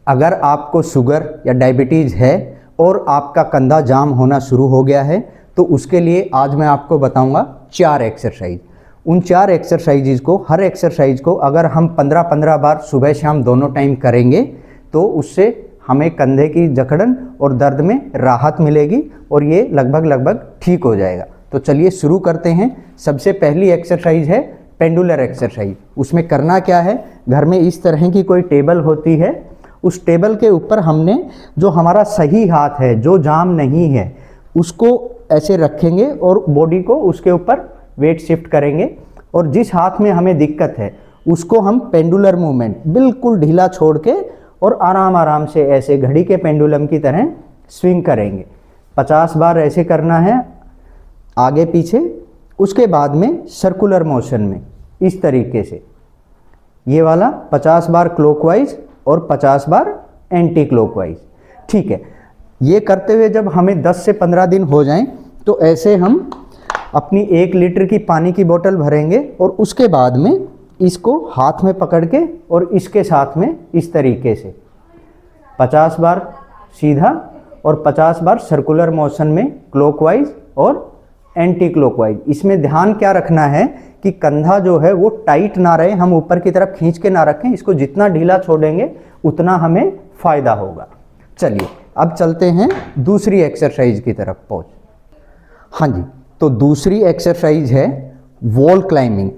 अगर आपको शुगर या डायबिटीज़ है और आपका कंधा जाम होना शुरू हो गया है तो उसके लिए आज मैं आपको बताऊंगा 4 एक्सरसाइज। उन 4 एक्सरसाइजेज को, हर एक्सरसाइज को अगर हम 15-15 बार सुबह शाम दोनों टाइम करेंगे तो उससे हमें कंधे की जकड़न और दर्द में राहत मिलेगी और ये लगभग ठीक हो जाएगा। तो चलिए शुरू करते हैं। सबसे पहली एक्सरसाइज है पेंडुलर एक्सरसाइज। उसमें करना क्या है, घर में इस तरह की कोई टेबल होती है, उस टेबल के ऊपर हमने जो हमारा सही हाथ है, जो जाम नहीं है, उसको ऐसे रखेंगे और बॉडी को उसके ऊपर वेट शिफ्ट करेंगे और जिस हाथ में हमें दिक्कत है उसको हम पेंडुलर मूवमेंट बिल्कुल ढीला छोड़ के और आराम से ऐसे घड़ी के पेंडुलम की तरह स्विंग करेंगे। 50 बार ऐसे करना है आगे पीछे। उसके बाद में सर्कुलर मोशन में इस तरीके से ये वाला 50 बार क्लॉकवाइज और 50 बार एंटी क्लॉकवाइज। ठीक है, ये करते हुए जब हमें 10 से 15 दिन हो जाएं तो ऐसे हम अपनी 1 लीटर की पानी की बोतल भरेंगे और उसके बाद में इसको हाथ में पकड़ के और इसके साथ में इस तरीके से 50 बार सीधा और 50 बार सर्कुलर मोशन में क्लॉकवाइज और एंटी क्लॉकवाइज। इसमें ध्यान क्या रखना है कि कंधा जो है वो टाइट ना रहे, हम ऊपर की तरफ खींच के ना रखें। इसको जितना ढीला छोड़ेंगे उतना हमें फ़ायदा होगा। चलिए अब चलते हैं दूसरी एक्सरसाइज की तरफ पहुँच। हाँ जी, तो दूसरी एक्सरसाइज है वॉल क्लाइंबिंग।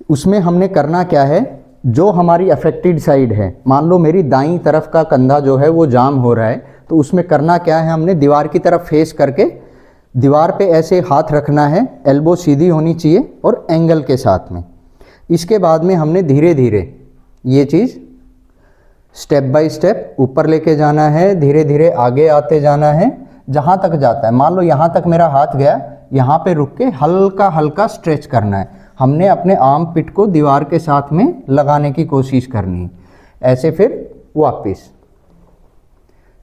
उसमें हमने करना क्या है, जो हमारी अफेक्टेड साइड है, मान लो मेरी दाईं तरफ का कंधा जो है वो जाम हो रहा है, तो उसमें करना क्या है, हमने दीवार की तरफ फेस करके दीवार पे ऐसे हाथ रखना है, एल्बो सीधी होनी चाहिए और एंगल के साथ में। इसके बाद में हमने धीरे धीरे ये चीज़ स्टेप बाय स्टेप ऊपर लेके जाना है, धीरे धीरे आगे आते जाना है जहाँ तक जाता है। मान लो यहाँ तक मेरा हाथ गया, यहाँ पे रुक के हल्का हल्का स्ट्रेच करना है। हमने अपने आर्म पिट को दीवार के साथ में लगाने की कोशिश करनी है। ऐसे फिर वापस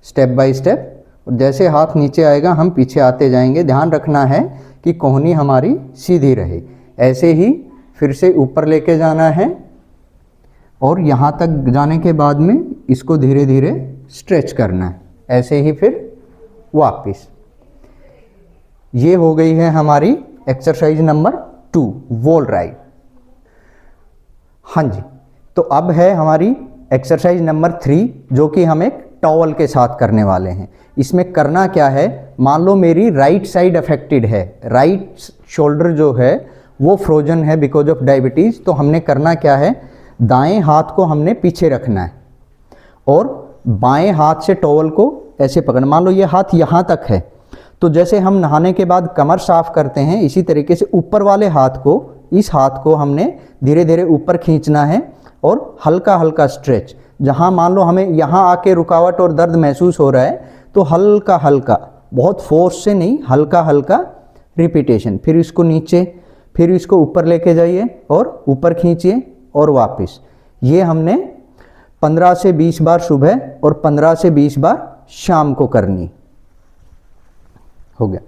स्टेप बाय स्टेप, और जैसे हाथ नीचे आएगा हम पीछे आते जाएंगे। ध्यान रखना है कि कोहनी हमारी सीधी रहे। ऐसे ही फिर से ऊपर लेके जाना है और यहाँ तक जाने के बाद में इसको धीरे धीरे स्ट्रेच करना है। ऐसे ही फिर वापस। ये हो गई है हमारी एक्सरसाइज नंबर 2 वॉल राइड। हाँ जी, तो अब है हमारी एक्सरसाइज नंबर 3 जो कि हम एक टॉवल के साथ करने वाले हैं। इसमें करना क्या है, मान लो मेरी राइट साइड अफेक्टेड है, राइट शोल्डर जो है वो फ्रोजन है बिकॉज ऑफ डायबिटीज़। तो हमने करना क्या है, दाएं हाथ को हमने पीछे रखना है और बाएं हाथ से टॉवल को ऐसे पकड़ना। मान लो ये हाथ यहाँ तक है, तो जैसे हम नहाने के बाद कमर साफ करते हैं, इसी तरीके से ऊपर वाले हाथ को, इस हाथ को हमने धीरे धीरे ऊपर खींचना है और हल्का हल्का स्ट्रेच। जहाँ मान लो हमें यहाँ आके रुकावट और दर्द महसूस हो रहा है तो हल्का हल्का, बहुत फोर्स से नहीं, हल्का हल्का रिपीटेशन। फिर इसको नीचे, फिर इसको ऊपर लेके जाइए और ऊपर खींचिए और वापस। ये हमने 15 से 20 बार सुबह और 15 से 20 बार शाम को करनी। हो गया।